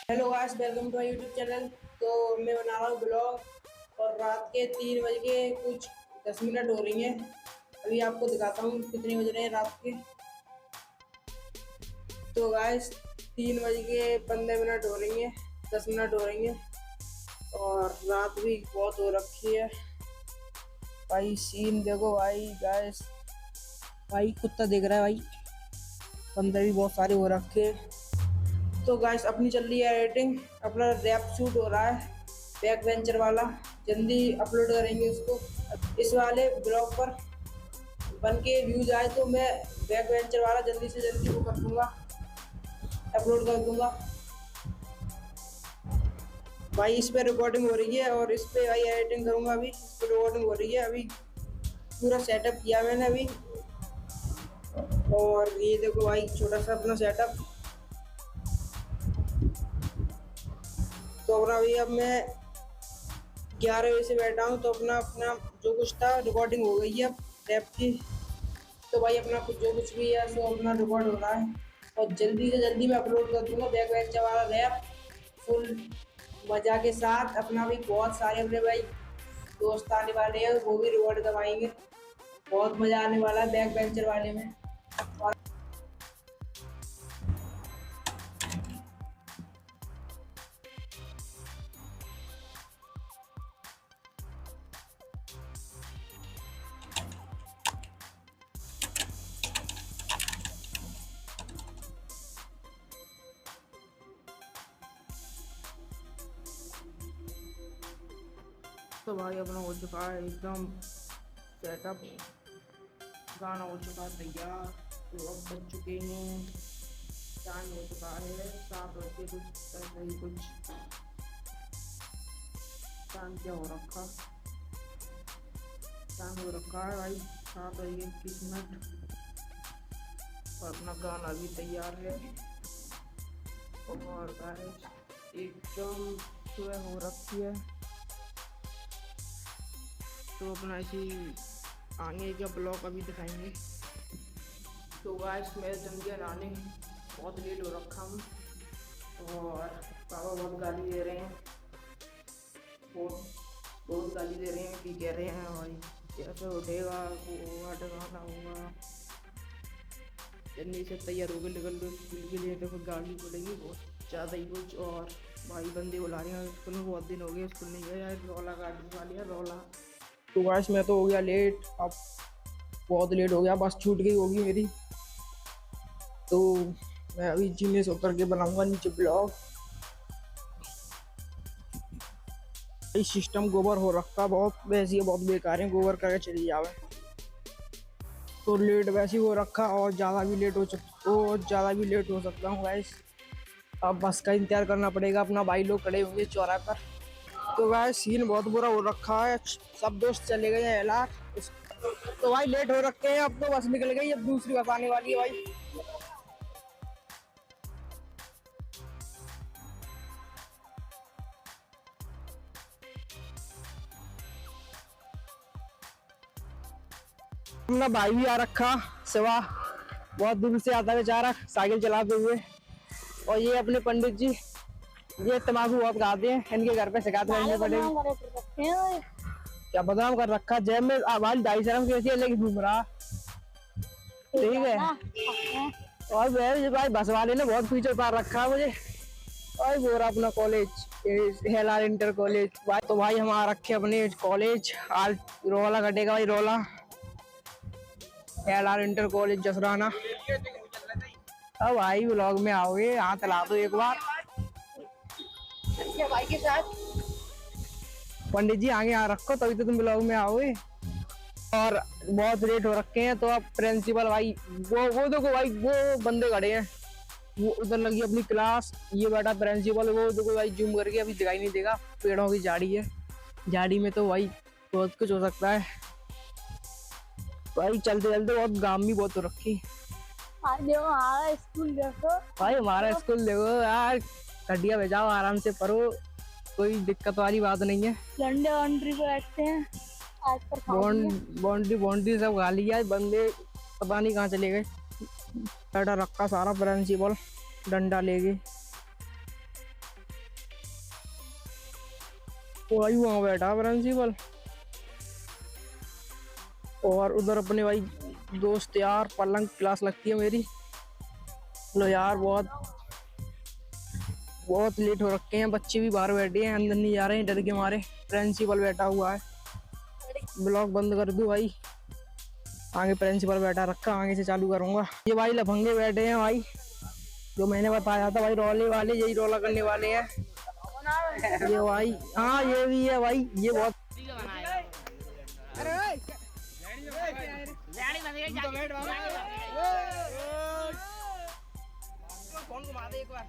Hello guys, welcome to my YouTube channel. तो मैं बना रहा हूँ ब्लॉग और रात के 3 बज के कुछ 10 मिनट हो रही हैं। अभी आपको दिखाता हूँ कितने बज रहे हैं रात के। तो गाइस 3 बज के 15 मिनट हो रही हैं, 10 मिनट हो रही हैं और रात भी बहुत हो रखी है। भाई सीन देखो भाई गाइस, भाई कुत्ता देख रहा है भाई, बंदे भी बहुत सारे हो रखे हैं। तो गाइस अपनी चल रही है एडिटिंग, अपना रैप शूट हो रहा है बैक वेंचर वाला। जल्दी अपलोड करेंगे उसको। इस वाले ब्लॉग पर बन के व्यूज आए तो मैं बैक वेंचर वाला जल्दी से जल्दी वो कर दूंगा, अपलोड कर दूंगा। भाई इस पे रिकॉर्डिंग हो रही है और इस पे भाई एडिटिंग करूंगा। अभी इस पे रिकॉर्डिंग हो रही है, अभी पूरा सेटअप किया मैंने अभी। और ये देखो भाई छोटा सा अपना सेटअप। तो अपना अभी अब मैं 11 बजे से बैठा हूँ, तो अपना अपना जो कुछ था रिकॉर्डिंग हो गई है रैप की। तो भाई अपना कुछ जो कुछ भी है सो अपना रिकॉर्ड हो रहा है और जल्दी से जल्दी मैं अपलोड कर दूंगा बैक वेंचर वाला रैप फुल मजा के साथ। अपना भी बहुत सारे अपने भाई दोस्त आने वाले हैं, वो भी रिकॉर्ड करवाएंगे। बहुत मजा आने वाला है बैक वेंचर वाले में। और तो भाई अपना हो चुका है एकदम सेटअप, गाना हो चुका है तैयार। तो अब बज चुके हैं, टाइम हो चुका है 7 बज के कुछ ऐसा ही कुछ। टाइम क्या हो रखा, टाइम हो रखा है भाई 7 बज के 21 मिनट और अपना गाना भी तैयार है। और गाइस एकदम सुबह हो रखी है। तो अपना इसी आगे का ब्लॉग अभी दिखाएंगे। तो गाइस मैं जम गया नहाने, बहुत लेट हो रखा हूँ और पापा बहुत गाली दे रहे हैं, बहुत बहुत गाली दे रहे हैं कि कह रहे हैं भाई कैसे उठेगा, वो होगा डगाना होगा। जल्दी से तैयार होकर निकल लो स्कूल के लिए, देखो गाड़ी पड़ेगी बहुत ज़्यादा ही कुछ। और भाई बंदे बुला रहे हैं स्कूल में, बहुत दिन हो गए स्कूल नहीं गया यार। रौला गाड़ी वाली है रौला। तो गाइस मैं तो हो गया लेट, अब बहुत लेट हो गया, बस छूट गई होगी मेरी। तो मैं अभी जीने से उतर के बनाऊंगा नीचे ब्लॉग। इस सिस्टम गोबर हो रखा बहुत, वैसे ही बहुत बेकार है, गोबर करके चली जावे। तो लेट वैसे ही हो रखा और ज़्यादा भी लेट हो सकता, और ज़्यादा भी लेट हो सकता हूँ गाइस। अब बस का इंतजार करना पड़ेगा, अपना भाई लोग खड़े होंगे चौराहे पर। तो गाइस सीन बहुत बुरा हो रखा है, सब दोस्त चले गए हैं एलार। तो भाई लेट हो रखे हैं, अब तो बस निकल गई, अब दूसरी बस आने वाली है भाई। अपना भाई भी आ रखा सिवा, बहुत दूर से आता है बेचारा साइकिल चलाते हुए। और ये अपने पंडित जी, ये तम्बाकू बहुत खाते हैं, इनके घर पे शिकायत करनी पड़ेगी। क्या बदनाम कर रखा, जेब में आवाज ढाई शर्म कैसी है लेके घूम रहा। ठीक है। और भाई बस वाले ने बहुत पीछे उतार रखा है मुझे। और बोरा अपना कॉलेज हेलार इंटर कॉलेज भाई। तो भाई हम आ रखे अपने कॉलेज, आज रोला कटेगा भाई रोला। हेलार इंटर कॉलेज जसराना। अब भाई व्लॉग में आओगे, हाथ ला दो एक बार भाई के साथ। पंडित जी आगे आ रखो तभी तो तुम ब्लॉग में आओगे। और बहुत लेट हो रखे हैं, तो अब प्रिंसिपल भाई वो देखो भाई वो बंदे खड़े हैं, वो उधर लगी अपनी क्लास। ये बैठा प्रिंसिपल, वो देखो भाई जूम करके अभी दिखाई नहीं देगा, पेड़ों की झाड़ी है, झाड़ी में तो भाई बहुत कुछ हो सकता है। भाई चलते चलते बहुत गाम भी बहुत हो रखी। देखो हमारा स्कूल देखो भाई, हमारा स्कूल देखो यार, घटिया भेजाओ आराम से पढ़ो, कोई दिक्कत वाली बात नहीं है। लंडे बाउंड्री पे बैठते हैं, बाउंड्री बाउंड्री सब गाली है, बंदे पता नहीं कहाँ चले गए। बैठा रखा सारा प्रिंसिपल डंडा लेके। भाई वहाँ बैठा प्रिंसिपल, और उधर अपने भाई दोस्त यार, पलंग क्लास लगती है मेरी। लो यार, बहुत बहुत लेट हो रखे हैं, बच्चे भी बाहर बैठे हैं, अंदर नहीं जा रहे हैं डर के मारे। प्रिंसिपल बैठा हुआ है, ब्लॉग बंद कर दूं भाई? आगे प्रिंसिपल बैठा रखा, आगे से चालू करूंगा। ये भाई लफंगे बैठे हैं भाई, जो मैंने बताया था भाई, रौले वाले, यही रौला करने वाले हैं ये भाई। हाँ ये भी है भाई, ये बहुत। कौन घुमा दे एक बार?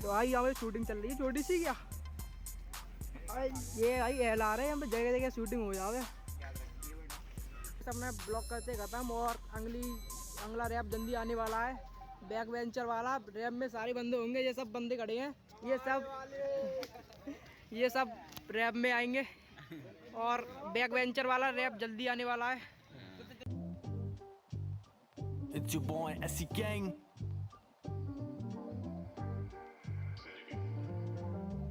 भाई यहाँ पे शूटिंग चल रही है छोटी सी, क्या ये भाई एल आ रहे हैं यहाँ पे, जगह जगह शूटिंग हो जावे। सबने ब्लॉक करते खत्म, और अगला रैप जल्दी आने वाला है। बैक वेंचर वाला रैप में सारे बंदे होंगे, ये सब बंदे खड़े हैं, ये सब रैप में आएंगे, और बैक वेंचर वाला रैप जल्दी आने वाला है। It's your boy SC Gang.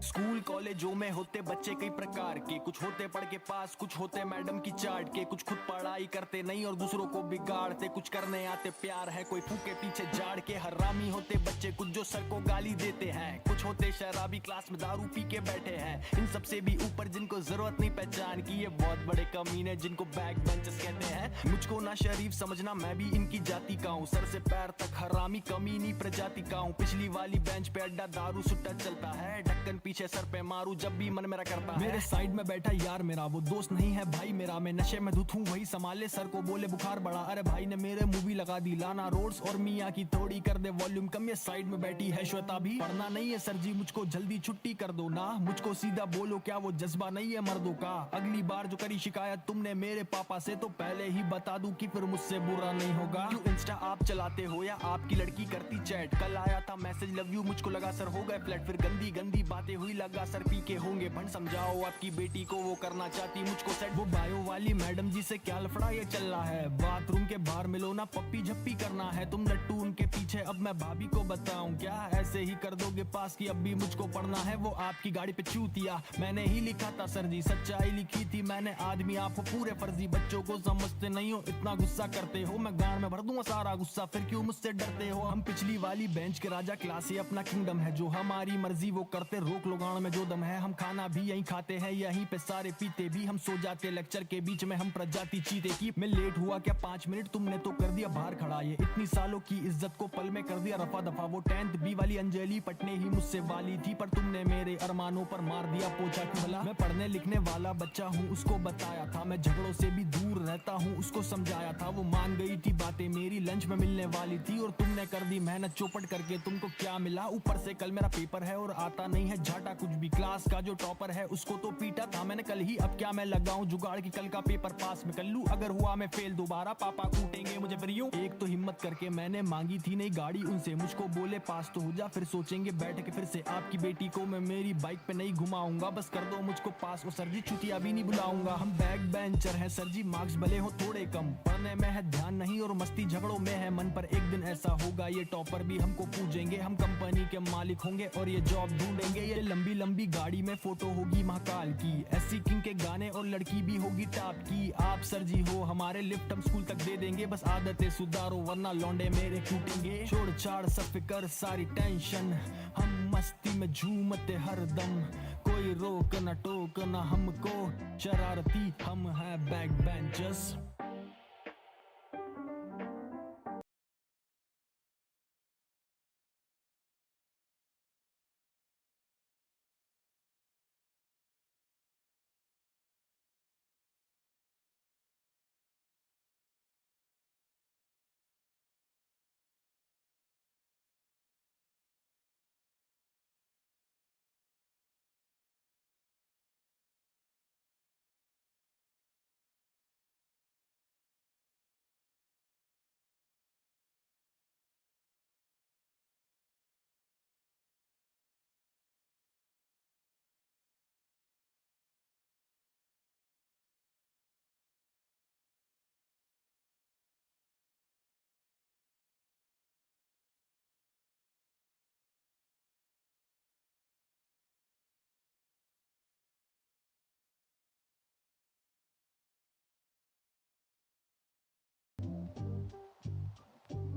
School कॉलेजों में होते बच्चे कई प्रकार के, कुछ होते पढ़ के पास, कुछ होते मैडम की चाट के, कुछ खुद पढ़ाई करते नहीं और दूसरों को बिगाड़ते, कुछ करने आते प्यार है कोई फूके पीछे झाड़ के। हरामी होते बच्चे कुछ जो सर को गाली देते हैं, कुछ होते शराबी क्लास में दारू पी के बैठे हैं। इन सबसे भी ऊपर जिनको जरूरत नहीं पहचान की, ये बहुत बड़े कमीने जिनको बैक बेंचर्स कहते हैं। मुझको ना शरीफ समझना, मैं भी इनकी जाति का हूँ, सर से पैर तक हरामी कमीनी प्रजाति का हूँ। पिछली वाली बेंच पे अड्डा दारू सुट्टा चलता है, ढक्कन पीछे सर पे मारू जब भी मन मेरा करता है। मेरे साइड में बैठा यार मेरा, वो दोस्त नहीं है भाई मेरा, मैं नशे में धुत हूँ वही संभाले, सर को बोले बुखार बढ़ा, अरे भाई ने मेरे मूवी लगा दी लाना रोड्स और मियाँ की, थोड़ी कर दे वॉल्यूम कम। ये साइड में बैठी है श्वेता भी, पढ़ना नहीं है सर जी मुझको, जल्दी छुट्टी कर दो ना, मुझको सीधा बोलो क्या वो जज्बा नहीं है मर्दों का। अगली बार जो करी शिकायत तुमने मेरे पापा से, तो पहले ही बता दूं कि फिर मुझसे बुरा नहीं होगा। क्यों इंस्टा आप चलाते हो या आपकी लड़की करती चैट? कल आया था मैसेज लव यू, मुझको लगा सर हो गए फ्लैट, फिर गंदी गंदी बातें हुई, लगा सर पी के होंगे भंड, समझाओ आपकी बेटी को वो करना चाहती मुझको सेट। वो बायो वाली मैडम जी से क्या लफड़ा ये चल रहा है, बाथरूम के बाहर मिलो ना पप्पी झप्पी करना है, तुम लट्टू उनके पीछे, अब मैं भाभी को बताऊं क्या? ऐसे ही कर दोगे पास की, अब भी मुझको पढ़ना है, वो आपकी गाड़ी पे चूतिया मैंने ही लिखा था सर जी, सच्चाई लिखी थी मैंने, आदमी आप पूरे फर्जी, बच्चों को समझते नहीं हो, इतना गुस्सा करते हो, मैं गांड में भर दूंगा सारा गुस्सा, फिर क्यों मुझसे डरते हो? हम पिछली वाली बेंच के राजा, क्लास ही अपना किंगडम है, जो हमारी मर्जी वो करते, रोक लो गांड में जो दम है। हम खाना भी यहीं खाते हैं, यहीं पे सारे पीते भी, हम सो जाते लेक्चर के बीच में, हम प्रजाति चीते की। मैं लेट हुआ क्या 5 मिनट, तुमने तो कर दिया बाहर खड़ा, ये इतनी सालों की इज्जत को पल में कर दिया रफा दफा। वो 10th बी वाली अंजलि पटने ही मुझसे वाली थी, पर तुमने मेरे अरमानों पर मार दिया पोछा क्यों भला? मैं पढ़ने लिखने वाला बच्चा हूँ, उसको बताया था, मैं झगड़ों से भी दूर रहता हूँ, उसको समझाया था, वो मान गई थी बातें मेरी, लंच में मिलने वाली थी, और तुमने कर दी मेहनत चौपट करके, तुमको क्या मिला? ऊपर से कल मेरा पेपर है और आता नहीं है झाटा कुछ भी, क्लास का जो टॉपर है उसको तो पीटा था मैंने कल ही, अब क्या मैं लगाऊं जुगाड़ की कल का पेपर पास में कर लूं, अगर हुआ मैं फेल दोबारा पापा कूटेंगे मुझे फिर यूं। एक तो हिम्मत करके मैंने मांगी थी नई गाड़ी उनसे, मुझको बोले पास तो हो जा, फिर सोचेंगे बैठ के फिर से, आपकी बेटी को मैं मेरी बाइक पे नहीं घुमाऊंगा, बस कर दो मुझको पास, और सर जी छुट्टियां भी नहीं बुलाऊंगा। हम बैक बेंचर हैं सर जी, मार्क्स भले हो थोड़े कम, पढ़ने में है ध्यान नहीं और मस्ती झगड़ों में है मन, पर एक दिन ऐसा होगा ये टॉपर भी हमको पूजेंगे, हम कंपनी के मालिक होंगे और ये जॉब ढूंढेंगे, ये लंबी लंबी गाड़ी में फोटो होगी महाकाल की, SC किंग के गाने और लड़की भी होगी टॉप की। आप सर जी हो हमारे, लिफ्ट हम स्कूल तक दे देंगे, बस आदतें सुधारो वरना लौंडे मेरे टूटेंगे। छोड़ छाड़ सब फिकर सारी टेंशन, हम मस्ती में झूमते हरदम, कोई रोक न टोक न हमको, शरारती हम हैं back benchers.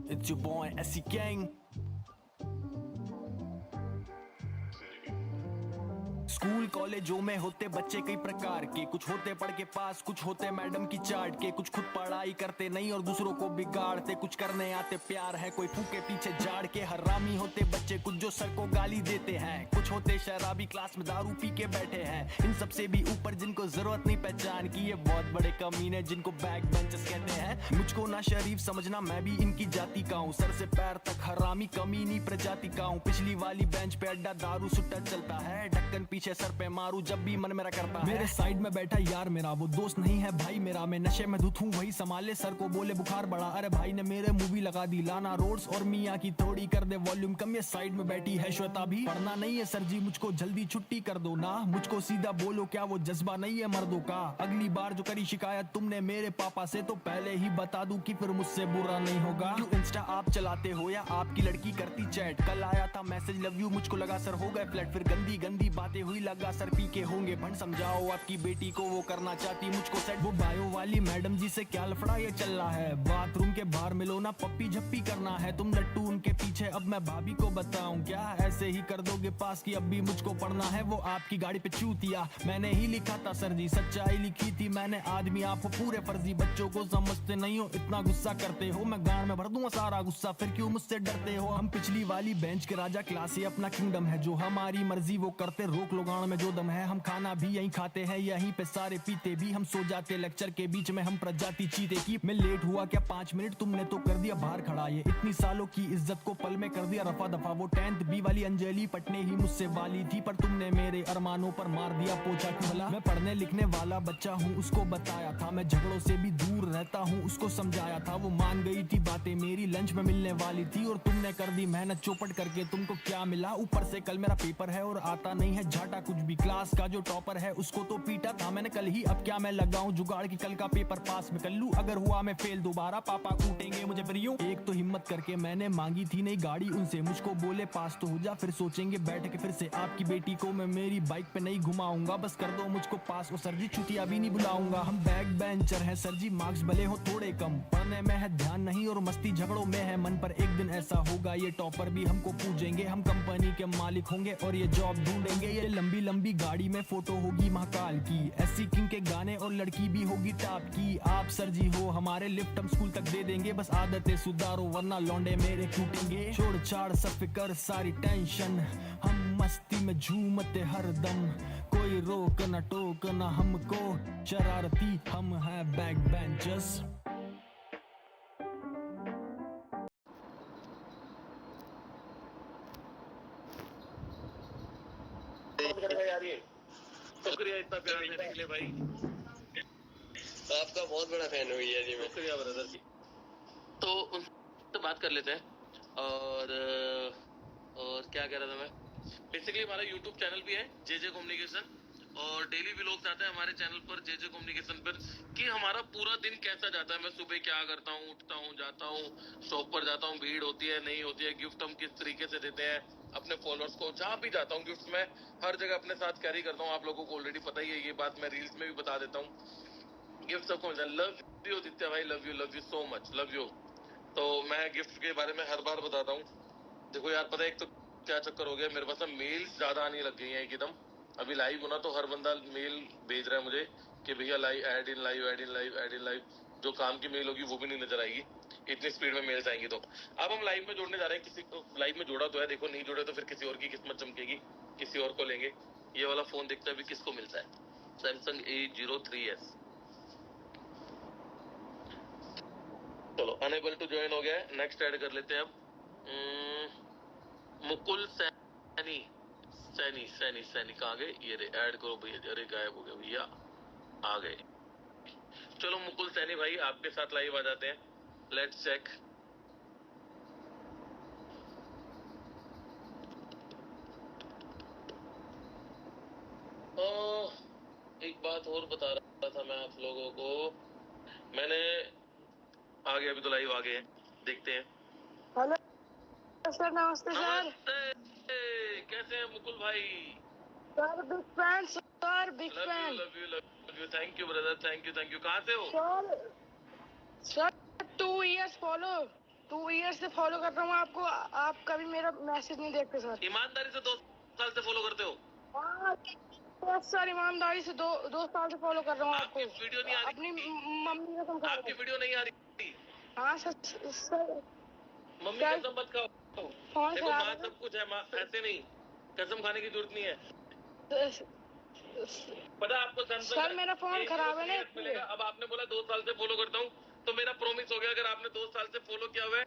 It's your boy SC Gang. School कॉलेजों में होते बच्चे कई प्रकार के, कुछ होते पढ़ के पास, कुछ होते मैडम की चाट के, कुछ खुद पढ़ाई करते नहीं और दूसरों को बिगाड़ते, कुछ करने आते प्यार है कोई फूके पीछे झाड़ के। हरामी होते बच्चे कुछ जो सर को गाली देते हैं, कुछ होते शराबी क्लास में दारू पी के बैठे हैं। इन सबसे भी ऊपर जिनको जरूरत नहीं पहचान की, ये बहुत बड़े कमीने जिनको बैक बेंचर्स कहते हैं। मुझको ना शरीफ समझना, मैं भी इनकी जाति का हूँ, सर से पैर तक हरामी कमीनी प्रजाति का हूँ। पिछली वाली बेंच पे अड्डा दारू सुट्टा चलता है, ढक्कन पीछे सर पे मारू जब भी मन मेरा करता है। मेरे साइड में बैठा यार मेरा, वो दोस्त नहीं है भाई मेरा, मैं नशे में धुत हूँ वही संभाले, सर को बोले बुखार बढ़ा, अरे भाई ने मेरे मूवी लगा दी लाना रोड्स और मियाँ की, थोड़ी कर दे वॉल्यूम कम। ये साइड में बैठी है श्वेता भी, पढ़ना नहीं है सर जी मुझको, जल्दी छुट्टी कर दो ना, मुझको सीधा बोलो क्या वो जज्बा नहीं है मर्दों का। अगली बार जो करी शिकायत तुमने मेरे पापा से, तो पहले ही बता दूं कि फिर मुझसे बुरा नहीं होगा। क्यों इंस्टा आप चलाते हो या आपकी लड़की करती चैट, कल आया था मैसेज लव यू, मुझको लगा सर हो गए फ्लैट, फिर गंदी गंदी बातें हुई लगा सर पी के होंगे भंड। समझाओ आपकी बेटी को वो करना चाहती मुझको सेट, वो बायो वाली मैडम जी से क्या लफड़ा ये चल रहा है, बाथरूम के बाहर मिलो ना पप्पी झप्पी करना है, तुम लट्टू उनके पीछे, अब मैं भाभी को बताऊं क्या, ऐसे ही कर दोगे पास की अब भी मुझको पढ़ना है। वो आपकी गाड़ी पे चूतिया मैंने ही लिखा था सर जी, सच्चाई लिखी थी मैंने, आदमी आप हो पूरे फर्जी, बच्चों को समझते नहीं हो इतना गुस्सा करते हो, मैं गांड में भर दूंगा सारा गुस्सा, फिर क्यों मुझसे डरते हो। हम पिछली वाली बेंच के राजा, क्लास ये अपना किंगडम है, जो हमारी मर्जी वो करते, रोक लो गांड में जो दम है। हम खाना भी यहीं खाते हैं, यहीं पे सारे पीते भी, हम सो जाते लेक्चर के बीच में, हम प्रजाति चीते की। मैं लेट हुआ क्या 5 मिनट, तुमने तो कर दिया बाहर खड़ा, ये इतनी सालों की इज्जत को पल में कर दिया रफा दफा। वो 10th बी वाली अंजलि पटने ही मुझसे वाली थी, पर तुमने मेरे अरमानों पर मार दिया पोछा क्यों भला। मैं पढ़ने लिखने वाला बच्चा हूँ उसको बताया था, मैं झगड़ों से भी दूर रहता हूँ उसको समझाया था, वो मान गई थी बातें मेरी, लंच में मिलने वाली थी, और तुमने कर दी मेहनत चौपट करके, तुमको क्या मिला। ऊपर से कल मेरा पेपर है और आता नहीं है झाटा कुछ भी, क्लास का जो टॉपर है उसको तो पीटा था मैंने कल ही, अब क्या मैं लगाऊं जुगाड़ की कल का पेपर पास में कर लूं, अगर हुआ मैं फेल दोबारा पापा कूटेंगे मुझे फिर यूं। एक तो हिम्मत करके मैंने मांगी थी नई गाड़ी उनसे, मुझको बोले पास तो हो जा, फिर सोचेंगे बैठ के फिर से, आपकी बेटी को मैं मेरी बाइक पे नहीं घुमाऊंगा, बस कर दो मुझको पास, और सर जी छुट्टिया भी नहीं बुलाऊंगा। हम बैक बेंचर हैं सर जी, मार्क्स भले हो थोड़े कम, पढ़ने में है ध्यान नहीं और मस्ती झगड़ों में है मन, पर एक दिन ऐसा होगा ये टॉपर भी हमको पूजेंगे, हम कंपनी के मालिक होंगे और ये जॉब ढूंढेंगे। ये लंबी लंबी गाड़ी में फोटो होगी महाकाल की, SC किंग के गाने और लड़की भी होगी टॉप की, आप सर जी हो हमारे लिफ्ट हम स्कूल तक दे देंगे, बस आदतें सुधारो वरना लौंडे मेरे कूटेंगे। छोड़ छाड़ सब फिकर सारी टेंशन, हम मस्ती में झूमते हर दम, कोई रोक न टोक न हमको, शरारती हम हैं बैक बेंचर्स। शुक्रिया इतना प्यार देने के लिए भाई, आपका बहुत बड़ा फैन हुई है जी मैं। शुक्रिया ब्रदर जी। तो उनसे बात कर लेते हैं और क्या कह रहा था मैं, बेसिकली हमारा YouTube चैनल भी है JJ कम्युनिकेशन, और डेली व्लॉग्स आते हैं हमारे चैनल पर JJ कम्युनिकेशन पर, कि हमारा पूरा दिन कैसा जाता है, मैं सुबह क्या करता हूँ, उठता हूँ, जाता हूँ, शॉप पर जाता हूँ, भीड़ होती है नहीं होती है, गिफ्ट हम किस तरीके से देते हैं अपने फॉलोअर्स को, जहाँ भी जाता हूँ गिफ्ट मैं हर जगह अपने साथ कैरी करता हूँ, आप लोगों को ऑलरेडी पता ही है ये बात, मैं रील्स में भी बता देता हूँ। गिफ्ट सबको मिलता है, लव यू दित्या भाई, love you so much, love you. तो मैं गिफ्ट के बारे में हर बार बताता हूँ। देखो यार पता है एक तो क्या चक्कर हो गया, मेरे पास ना मेल्स ज्यादा आने लग गई हैं एकदम, अभी लाइव होना तो हर बंदा मेल भेज रहा है मुझे कि भैया लाइव ऐड इन लाइव, जो काम की मेल होगी वो भी नहीं नजर आएगी, इतनी स्पीड में मेल्स आएंगी। तो अब हम लाइव में जोड़ने जा रहे हैं, किसी को लाइव में जोड़ा तो है, देखो नहीं जोड़े तो फिर किसी और की किस्मत चमकेगी, किसी और को लेंगे। ये वाला फोन देखते हैं अभी किसको मिलता है, सैमसंग A03s। चलो अनेबल टू ज्वाइन हो गया है, नेक्स्ट ऐड कर लेते हैं अब। मुकुल सैनी कहाँ गए, ये रे ऐड करो भैया, अरे गायब हो गया भैया, आ गए। चलो मुकुल सैनी भाई आपके साथ लाइव आ जाते हैं, लेट्स चेक। एक बात और बता रहा था मैं आप लोगों को, मैंने आ गया, अभी तो लाइव आ गए हैं, देखते हैं। हेलो सर, नमस्ते सर। नमस्ते, कैसे हैं मुकुल भाई? Sir big fan sir, big fan. Love you, thank you brother, thank you. कहाँ से हो? Sir 2 years follow. 2 ईयर से फॉलो कर रहा हूँ आपको, आप कभी मेरा मैसेज नहीं देखते सर। ईमानदारी से 2 साल से फॉलो करते हो? बहुत सर ईमानदारी से दो साल से फॉलो कर रहा हूँ आपको। आपकी वीडियो नहीं आ रही? अपनी मम्मी कसम खा आपकी वीडियो नहीं आ रही? हाँ सर मम्मी कसम मत खाओ। फोन देखो खराब माँ है सब कुछ है, माँ ऐसे नहीं, कसम खाने की जरूरत नहीं है। पता है आपको सर मेरा फोन खराब है ना मिलेगा। अब आपने बोला 2 साल से फॉलो करता हूँ, तो मेरा प्रॉमिस हो गया अगर आपने 2 साल से फॉलो किया हुआ है,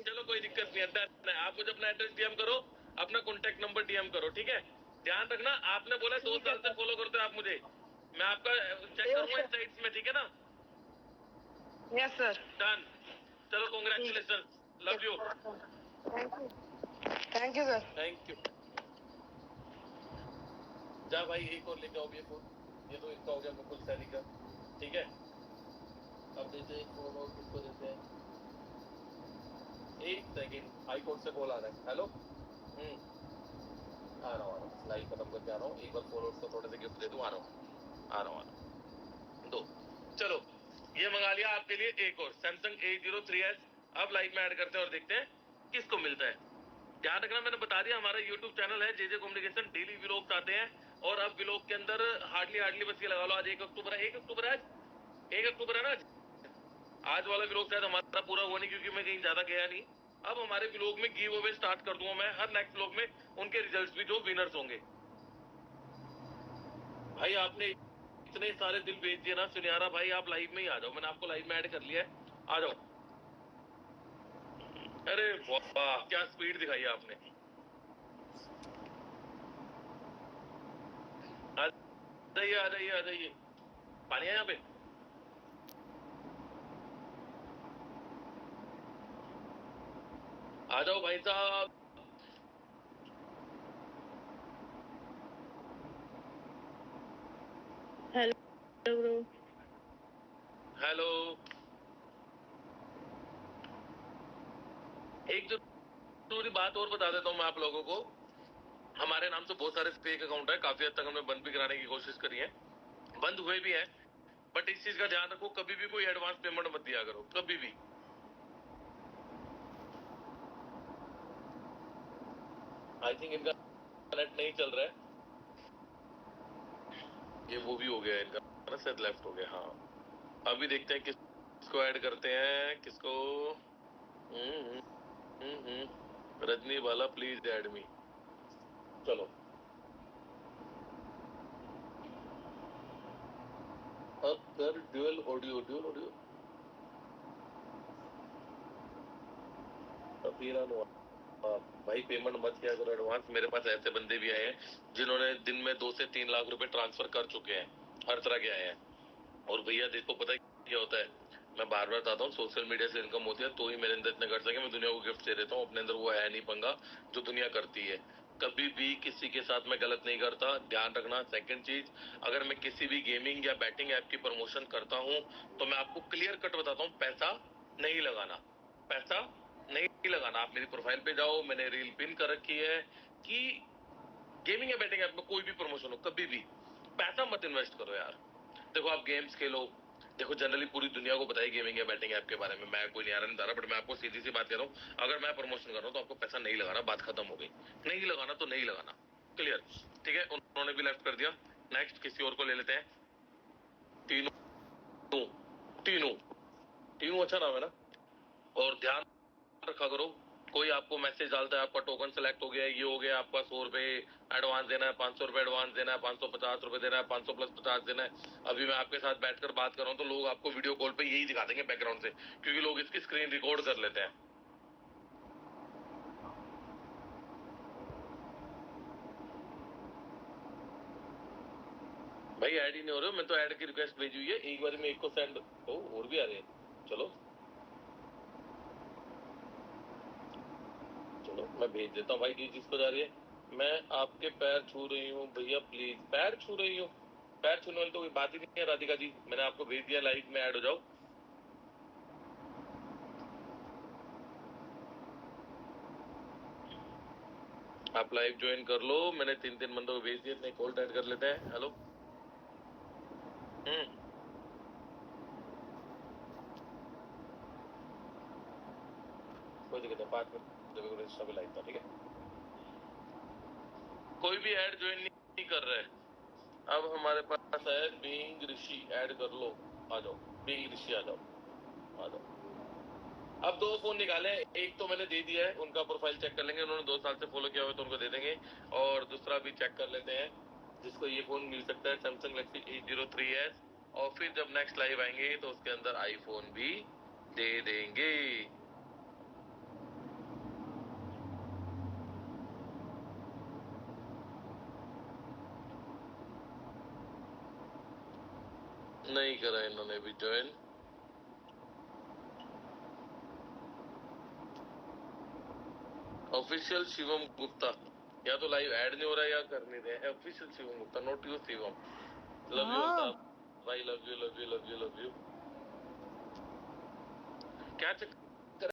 चलो कोई दिक्कत नहीं है, डन है। आप मुझे अपना एड्रेस डीएम करो, अपना कॉन्टेक्ट नंबर डीएम करो, ठीक है? ध्यान रखना, आपने बोला 2 साल से फॉलो करते हो आप मुझे, मैं आपका चेक करूंगा इनसाइट्स में, ठीक है ना? Yes sir. डन। चलो congratulation, love you. Thank you sir. Thank you. जा भाई एक और लेके आओ ये फोन, ये तो इसका हो गया मुकुल सैनी का, ठीक है? अब देते हैं फोन और किसको देते हैं। एक सेकंड, हाई कोर्ट से कॉल आ रहा है। हेलो, आ रहा हूँ, लाइव खत्म करके आ रहा हूँ, एक बार फॉलोअर्स को थोड़े से गिफ्ट दे दूँ, आ रहा हूँ। दो, चलो ये मंगा लिया आपके लिए एक और सैमसंग A03s। अब लाइव में ऐड करते हैं और देखते हैं किसको मिलता है। ध्यान रखना, मैंने बता दिया हमारा यूट्यूब चैनल है जेजे कम्युनिकेशन, डेली व्लॉग्स आते हैं और अब व्लॉग के अंदर हार्डली बस ये लगा लो, आज 1 अक्टूबर है, 1 अक्टूबर है, आज 1 अक्टूबर है ना। आज वाला व्लॉग शायद हमारा पूरा हुआ नहीं क्योंकि मैं कहीं ज्यादा गया नहीं। अब हमारे व्लॉग में गिव अवे स्टार्ट कर दूंगा मैं, हर नेक्स्ट व्लॉग में उनके रिजल्ट्स भी जो विनर्स होंगे। भाई आपने इतने सारे दिल भेज दिए ना सुनियारा भाई, आप लाइव में ही आ जाओ, मैंने आपको लाइव में ऐड कर लिया है, आ जाओ। अरे वाह क्या स्पीड दिखाई आपने। आ जाइए आ जाइए आ जाइए, पानी है यहाँ पे? आ जाओ भाई साहब। हेलो हेलो, एक जरूरी बात और बता देता हूँ मैं आप लोगों को, हमारे नाम से बहुत सारे फेक अकाउंट है, काफी हद तक हमने बंद भी कराने की कोशिश करी है, बंद हुए भी है, बट इस चीज का ध्यान रखो, कभी भी कोई एडवांस पेमेंट मत दिया करो, कभी भी। आई थिंक इनका नेट नहीं चल रहा है, ये वो भी हो गया इनका ना, शायद लेफ्ट हो गया। हाँ अभी देखते हैं किसको ऐड करते हैं, किसको। रजनी वाला प्लीज ऐड मी। चलो अब कर ड्यूअल ऑडियो, ड्यूअल ऑडियो भाई पेमेंट मत किया करो एडवांस। मेरे पास ऐसे बंदे भी आए हैं जिन्होंने दिन में 2 से 3 लाख रुपए ट्रांसफर कर चुके हैं, हर तरह के आए हैं। और भैया देखो पता है क्या होता है, मैं बार बार बताता हूँ, सोशल मीडिया से इनकम होती है तो ही मेरे अंदर इतना कर सके, मैं दुनिया को गिफ्ट दे देता हूँ, अपने अंदर वो है नहीं पंगा जो दुनिया करती है। कभी भी किसी के साथ मैं गलत नहीं करता, ध्यान रखना। सेकंड चीज, अगर मैं किसी भी गेमिंग या बैटिंग ऐप की प्रमोशन करता हूँ तो मैं आपको क्लियर कट बताता हूँ, पैसा नहीं लगाना, पैसा नहीं लगाना। आप मेरी प्रोफाइल पे जाओ, मैंने रील पिन कर रखी है कि गेमिंग या बैटिंग ऐप में कोई भी प्रमोशन हो, कभी भी पैसा मत इन्वेस्ट करो यार। देखो आप गेम्स खेलो, देखो जनरली पूरी दुनिया को पता है गेमिंग या बैटिंग ऐप के बारे में, मैं कोई नहीं आ रहा नहीं बता रहा, बट मैं आपको सीधी सी बात कह रहा हूँ, अगर मैं प्रमोशन कर रहा हूँ तो आपको पैसा नहीं लगाना, बात खत्म हो गई। नहीं लगाना तो नहीं लगाना, क्लियर? ठीक है, उन्होंने भी लेफ्ट कर दिया। नेक्स्ट किसी और को ले लेते हैं। तीनों तीनों तीनों अच्छा नाम है ना। और ध्यान रखा करो, कोई आपको मैसेज डालता है आपका टोकन सेलेक्ट हो गया है, ये हो गया, आपका 100 रुपए एडवांस देना है, 500 रुपए एडवांस देना है, 550 रुपए देना है, 500 प्लस 50 देना है। अभी मैं आपके साथ बैठकर बात कर रहा हूँ तो लोग आपको वीडियो कॉल पे यही दिखा देंगे बैकग्राउंड से, क्योंकि लोग इसकी स्क्रीन रिकॉर्ड कर लेते हैं। भाई ऐड ही नहीं हो रहे हो, मैं तो ऐड की रिक्वेस्ट भेजी हुई है, एक बार में एक को सेंड हो, और भी आ रहे हैं। चलो चलो मैं भेज देता हूँ भाई, जिसको जा रही है। मैं आपके पैर छू रही हूँ भैया प्लीज, पैर छू रही हूँ, पैर छूने वाली तो कोई बात ही नहीं है राधिका जी, मैंने आपको भेज दिया, लाइव में ऐड हो जाओ। आप लाइव ज्वाइन कर लो, मैंने 3 बंदों को भेज दिया, इतने कॉल ऐड कर लेते हैं। हेलो ठीक है 5 मिनट इंस्टा पे लाइव था ठीक है कोई भी ऐड ज्वाइन नहीं कर रहा है अब हमारे पास है बीइंग ऋषि ऐड कर लो आ जाओ बीइंग ऋषि आ जाओ अब 2 फोन निकाले एक तो मैंने दे दिया है उनका प्रोफाइल चेक कर लेंगे उन्होंने 2 साल से फॉलो किया हुआ तो उनको दे देंगे और दूसरा भी चेक कर लेते हैं जिसको ये फोन मिल सकता है सैमसंग गैलेक्सी A03s और फिर जब नेक्स्ट लाइव आएंगे तो उसके अंदर आईफोन भी दे देंगे नहीं करा इन्होंने भी ज्वाइन ऑफिशियल शिवम गुप्ता या तो लाइव ऐड नहीं हो रहा है या कर नहीं रहे official Shivam Gupta not you Shivam love you Altaf भाई लव यू क्या चक्कर